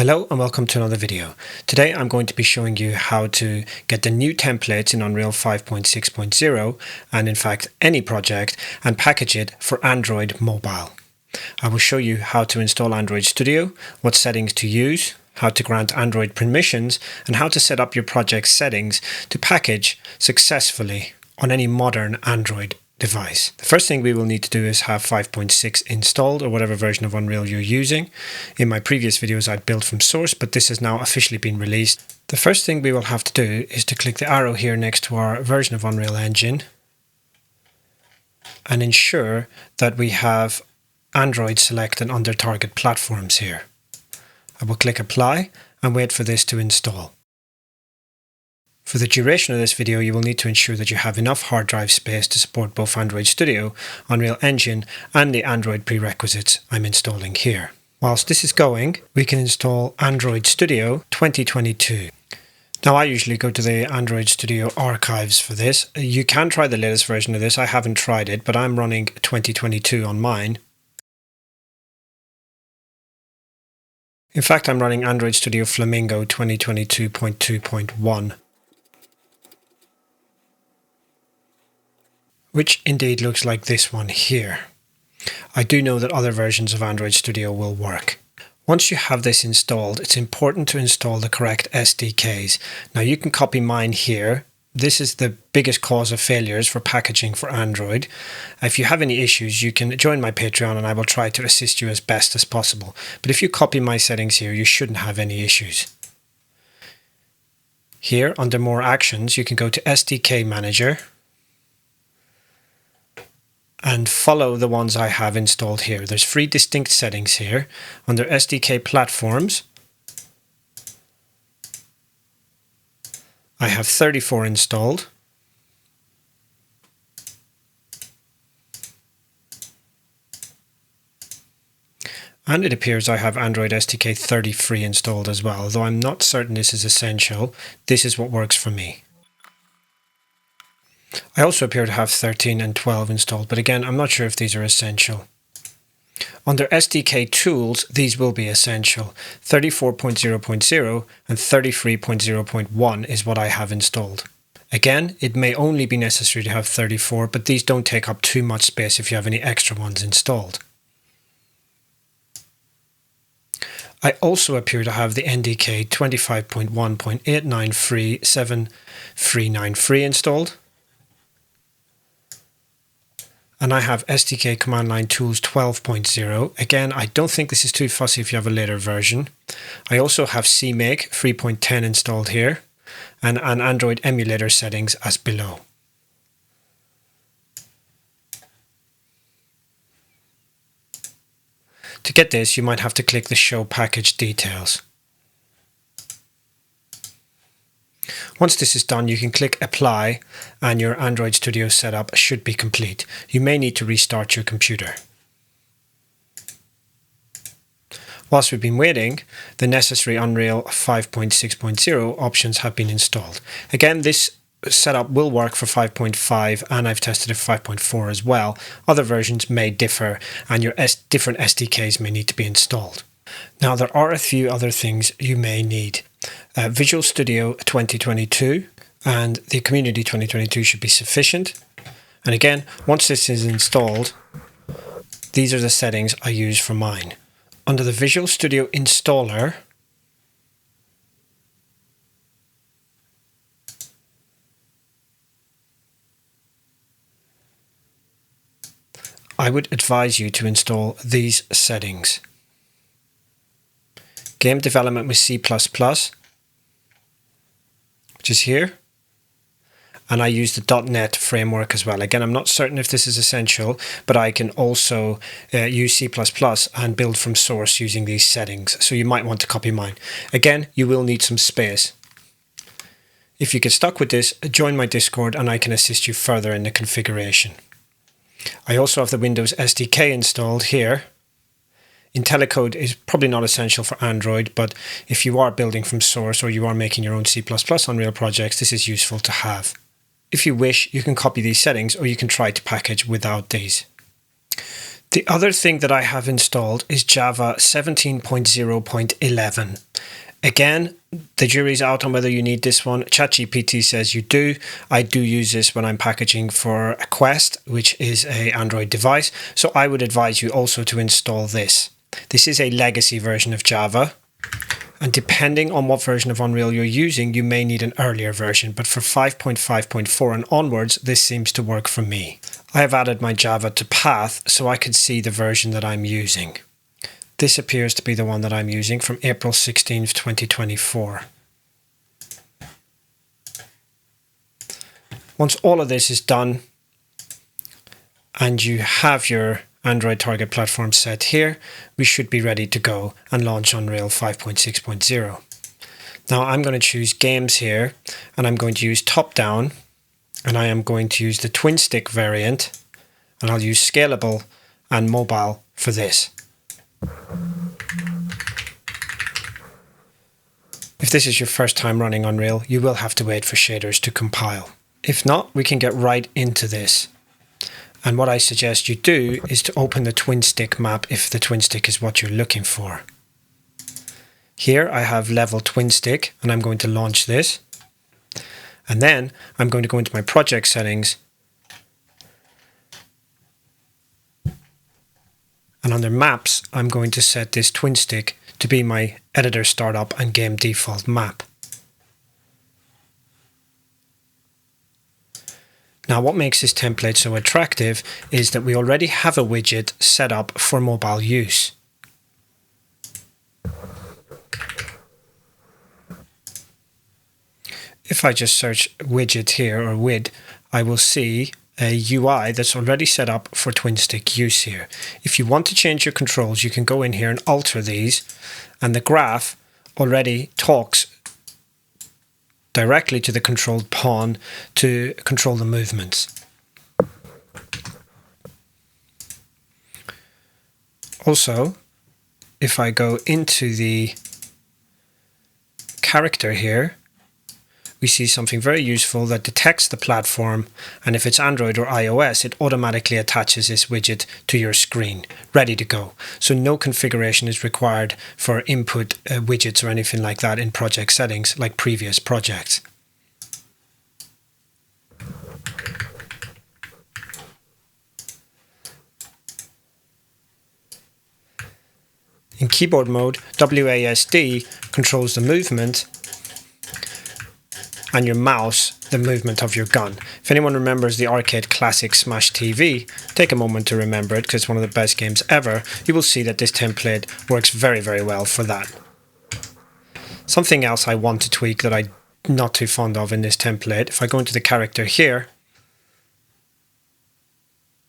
Hello and welcome to another video. Today I'm going to be showing you how to get the new templates in Unreal 5.6.0 and in fact any project and package it for Android mobile. I will show you how to install Android Studio, what settings to use, how to grant Android permissions and how to set up your project settings to package successfully on any modern Android device. The first thing we will need to do is have 5.6 installed or whatever version of Unreal you're using. In my previous videos I'd built from source, but this has now officially been released. The first thing we will have to do is to click the arrow here next to our version of Unreal Engine and ensure that we have Android selected under target platforms here. I will click apply and wait for this to install. For the duration of this video, you will need to ensure that you have enough hard drive space to support both Android Studio, Unreal Engine, and the Android prerequisites I'm installing here. Whilst this is going, we can install Android Studio 2022. Now I usually go to the Android Studio archives for this. You can try the latest version of this. I haven't tried it, but I'm running 2022 on mine. In fact, I'm running Android Studio Flamingo 2022.2.1. which indeed looks like this one here. I do know that other versions of Android Studio will work. Once you have this installed, it's important to install the correct SDKs. Now you can copy mine here. This is the biggest cause of failures for packaging for Android. If you have any issues, you can join my Patreon and I will try to assist you as best as possible. But if you copy my settings here, you shouldn't have any issues. Here, under More Actions, you can go to SDK Manager and follow the ones I have installed here. There's 3 distinct settings here. Under SDK Platforms, I have 34 installed. And it appears I have Android SDK 33 installed as well, although I'm not certain this is essential. This is what works for me. I also appear to have 13 and 12 installed, but again, I'm not sure if these are essential. Under SDK Tools, these will be essential. 34.0.0 and 33.0.1 is what I have installed. Again, it may only be necessary to have 34, but these don't take up too much space if you have any extra ones installed. I also appear to have the NDK 25.1.893.7393 installed. And I have SDK Command Line Tools 12.0. Again, I don't think this is too fussy if you have a later version. I also have CMake 3.10 installed here and an Android emulator settings as below. To get this, you might have to click the Show Package Details. Once this is done, you can click Apply and your Android Studio setup should be complete. You may need to restart your computer. Whilst we've been waiting, the necessary Unreal 5.6.0 options have been installed. Again, this setup will work for 5.5 and I've tested it for 5.4 as well. Other versions may differ and your different SDKs may need to be installed. Now there are a few other things you may need. Visual Studio 2022 and the Community 2022 should be sufficient. And again, once this is installed, these are the settings I use for mine. Under the Visual Studio installer, I would advise you to install these settings. Game development with C++, which is here. And I use the .NET framework as well. Again, I'm not certain if this is essential, but I can also use C++ and build from source using these settings. So you might want to copy mine. Again, you will need some space. If you get stuck with this, join my Discord and I can assist you further in the configuration. I also have the Windows SDK installed here. IntelliCode is probably not essential for Android, but if you are building from source or you are making your own C++ Unreal projects, this is useful to have. If you wish, you can copy these settings or you can try to package without these. The other thing that I have installed is Java 17.0.11. Again, the jury's out on whether you need this one. ChatGPT says you do. I do use this when I'm packaging for a Quest, which is an Android device. So I would advise you also to install this. This is a legacy version of Java. And depending on what version of Unreal you're using, you may need an earlier version. But for 5.5.4 and onwards, this seems to work for me. I have added my Java to path so I can see the version that I'm using. This appears to be the one that I'm using from April 16th, 2024. Once all of this is done and you have your Android target platform set here, we should be ready to go and launch Unreal 5.6.0. Now I'm going to choose Games here and I'm going to use top-down and I am going to use the twin stick variant and I'll use scalable and mobile for this. If this is your first time running Unreal, you will have to wait for shaders to compile. If not, we can get right into this. And what I suggest you do is to open the twin stick map if the twin stick is what you're looking for. Here I have level twin stick and I'm going to launch this. And then I'm going to go into my project settings. And under maps, I'm going to set this twin stick to be my editor startup and game default map. Now what makes this template so attractive is that we already have a widget set up for mobile use. If I just search widget here or WID, I will see a UI that's already set up for twin stick use here. If you want to change your controls, you can go in here and alter these, and the graph already talks directly to the controlled pawn to control the movements. Also, if I go into the character here, we see something very useful that detects the platform, and if it's Android or iOS, it automatically attaches this widget to your screen, ready to go. So no configuration is required for input widgets or anything like that in project settings like previous projects. In keyboard mode, WASD controls the movement, and your mouse, the movement of your gun. If anyone remembers the arcade classic Smash TV, take a moment to remember it because it's one of the best games ever. You will see that this template works very, very well for that. Something else I want to tweak that I'm not too fond of in this template, if I go into the character here,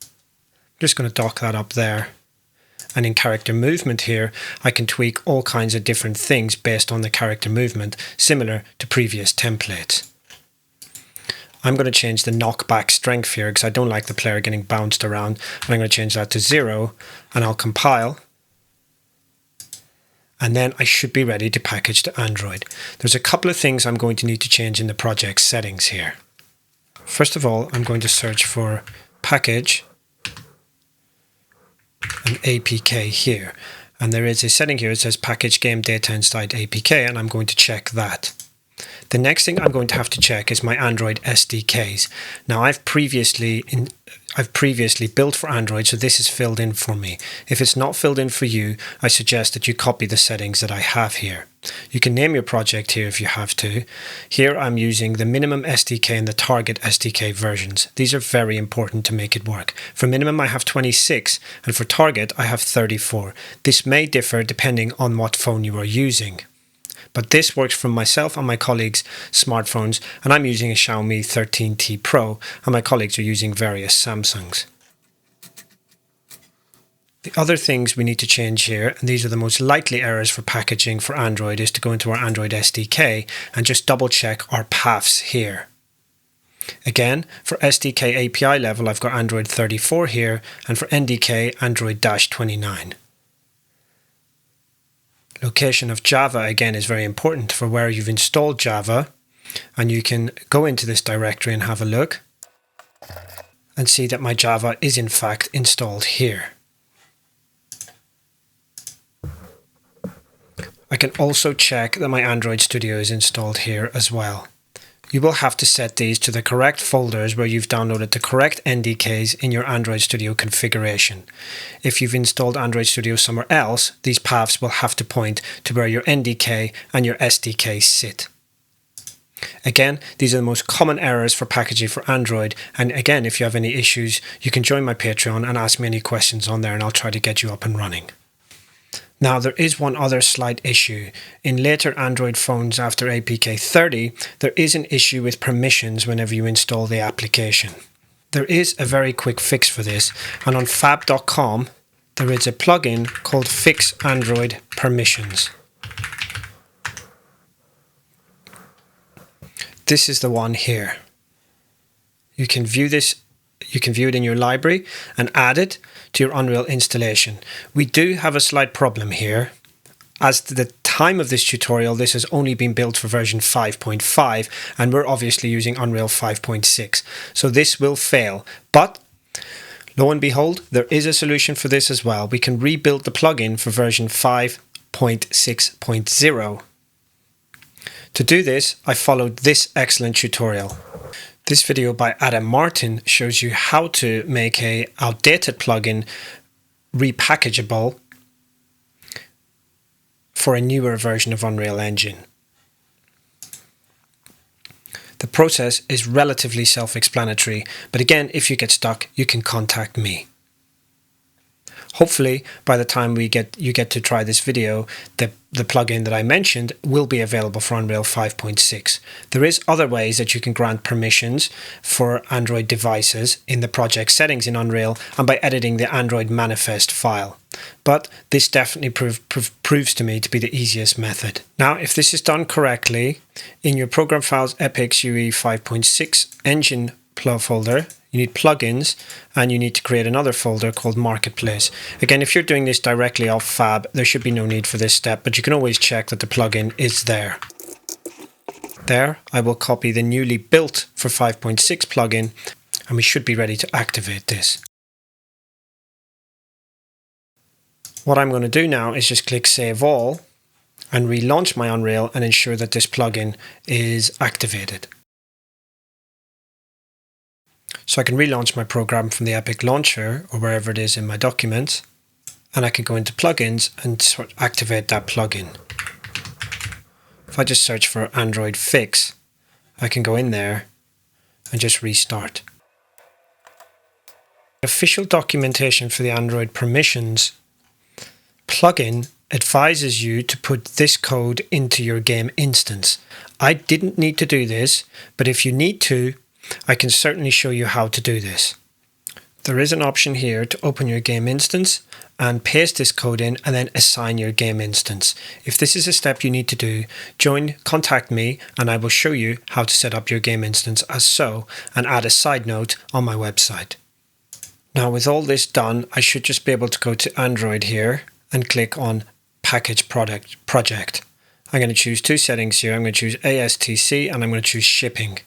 I'm just going to dock that up there. And in character movement here, I can tweak all kinds of different things based on the character movement, similar to previous templates. I'm going to change the knockback strength here because I don't like the player getting bounced around. And I'm going to change that to 0 and I'll compile. And then I should be ready to package to Android. There's a couple of things I'm going to need to change in the project settings here. First of all, I'm going to search for package and APK here, and there is a setting here that says package game data inside APK, and I'm going to check that. The next thing I'm going to have to check is my Android SDKs. Now I've previously built for Android, so this is filled in for me. If it's not filled in for you, I suggest that you copy the settings that I have here. You can name your project here if you have to. Here I'm using the minimum SDK and the target SDK versions. These are very important to make it work. For minimum I have 26 and for target I have 34. This may differ depending on what phone you are using. But this works from myself and my colleagues' smartphones, and I'm using a Xiaomi 13T Pro, and my colleagues are using various Samsungs. The other things we need to change here, and these are the most likely errors for packaging for Android, is to go into our Android SDK and just double check our paths here. Again, for SDK API level, I've got Android 34 here, and for NDK, Android-29. Location of Java, again, is very important for where you've installed Java, and you can go into this directory and have a look and see that my Java is in fact installed here. I can also check that my Android Studio is installed here as well. You will have to set these to the correct folders where you've downloaded the correct NDKs in your Android Studio configuration. If you've installed Android Studio somewhere else, these paths will have to point to where your NDK and your SDK sit. Again, these are the most common errors for packaging for Android, and again, if you have any issues, you can join my Patreon and ask me any questions on there and I'll try to get you up and running. Now, there is one other slight issue. In later Android phones after APK 30, there is an issue with permissions whenever you install the application. There is a very quick fix for this, and on fab.com, there is a plugin called Fix Android Permissions. This is the one here. You can view this. You can view it in your library and add it to your Unreal installation. We do have a slight problem here. As to the time of this tutorial, this has only been built for version 5.5 and we're obviously using Unreal 5.6. So this will fail, but lo and behold, there is a solution for this as well. We can rebuild the plugin for version 5.6.0. To do this, I followed this excellent tutorial. This video by Adam Martin shows you how to make an outdated plugin repackageable for a newer version of Unreal Engine. The process is relatively self-explanatory, but again, if you get stuck, you can contact me. Hopefully, by the time you get to try this video, the plugin that I mentioned will be available for Unreal 5.6. There is other ways that you can grant permissions for Android devices in the project settings in Unreal and by editing the Android manifest file. But this definitely proves to me to be the easiest method. Now, if this is done correctly, in your program files Epix UE 5.6 engine folder, you need plugins and you need to create another folder called Marketplace. Again, if you're doing this directly off Fab, there should be no need for this step, but you can always check that the plugin is there. There, I will copy the newly built for 5.6 plugin and we should be ready to activate this. What I'm going to do now is just click Save All and relaunch my Unreal and ensure that this plugin is activated. So I can relaunch my program from the Epic launcher or wherever it is in my documents, and I can go into plugins and activate that plugin. If I just search for Android Fix, I can go in there and just restart. Official documentation for the Android permissions plugin advises you to put this code into your game instance. I didn't need to do this, but if you need to, I can certainly show you how to do this. There is an option here to open your game instance and paste this code in and then assign your game instance. If this is a step you need to do, contact me and I will show you how to set up your game instance as so and add a side note on my website. Now with all this done, I should just be able to go to Android here and click on Package Project. I'm going to choose two settings here. I'm going to choose ASTC and I'm going to choose Shipping.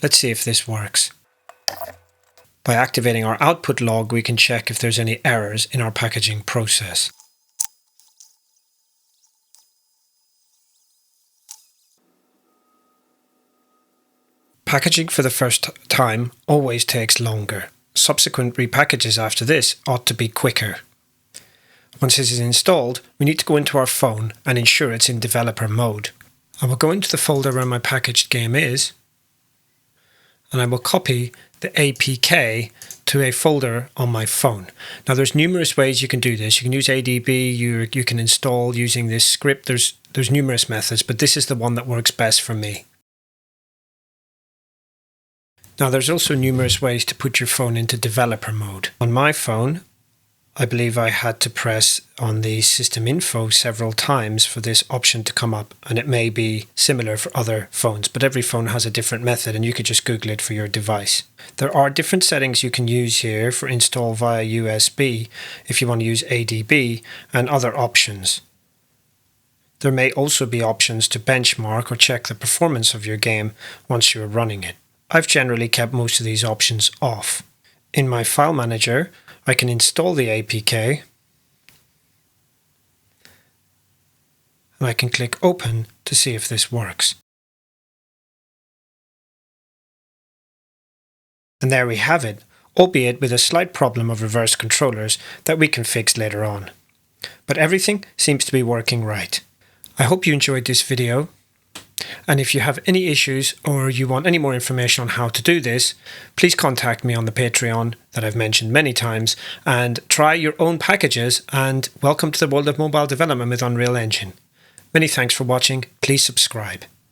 Let's see if this works. By activating our output log, we can check if there's any errors in our packaging process. Packaging for the first time always takes longer. Subsequent repackages after this ought to be quicker. Once this is installed, we need to go into our phone and ensure it's in developer mode. I will go into the folder where my packaged game is, and I will copy the APK to a folder on my phone. Now there's numerous ways you can do this. You can use ADB, you can install using this script. There's numerous methods, but this is the one that works best for me. Now there's also numerous ways to put your phone into developer mode. On my phone, I believe I had to press on the system info several times for this option to come up, and it may be similar for other phones, but every phone has a different method and you could just Google it for your device. There are different settings you can use here for install via USB if you want to use ADB and other options. There may also be options to benchmark or check the performance of your game once you're running it. I've generally kept most of these options off. In my file manager, I can install the APK and I can click Open to see if this works. And there we have it, albeit with a slight problem of reverse controllers that we can fix later on. But everything seems to be working right. I hope you enjoyed this video, and if you have any issues or you want any more information on how to do this, please contact me on the Patreon that I've mentioned many times, and try your own packages, and welcome to the world of mobile development with Unreal Engine. Many thanks for watching. Please subscribe.